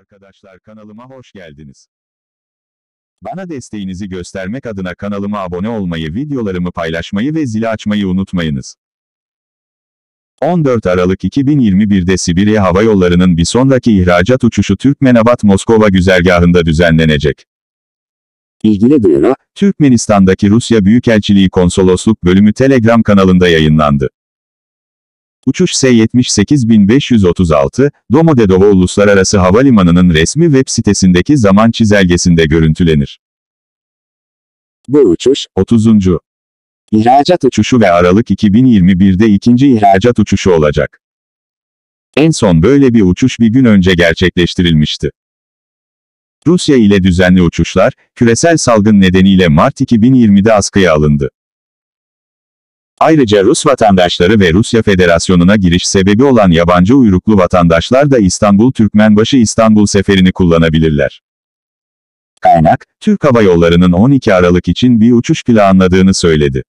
Arkadaşlar kanalıma hoş geldiniz. Bana desteğinizi göstermek adına kanalıma abone olmayı, videolarımı paylaşmayı ve zili açmayı unutmayınız. 14 Aralık 2021'de Sibirya Hava Yolları'nın bir sonraki ihracat uçuşu Türkmenabat-Moskova güzergahında düzenlenecek. İlgili duyuru, Türkmenistan'daki Rusya Büyükelçiliği Konsolosluk Bölümü Telegram kanalında yayınlandı. Uçuş S-78536, Domodedovo Uluslararası Havalimanı'nın resmi web sitesindeki zaman çizelgesinde görüntülenir. Bu uçuş, 30. ihracat uçuşu ve Aralık 2021'de ikinci ihracat uçuşu olacak. En son böyle bir uçuş bir gün önce gerçekleştirilmişti. Rusya ile düzenli uçuşlar, küresel salgın nedeniyle Mart 2020'de askıya alındı. Ayrıca Rus vatandaşları ve Rusya Federasyonu'na giriş sebebi olan yabancı uyruklu vatandaşlar da İstanbul-Türkmenbaşı-İstanbul seferini kullanabilirler. Kaynak, Türk Hava Yolları'nın 12 Aralık için bir uçuş planladığını söyledi.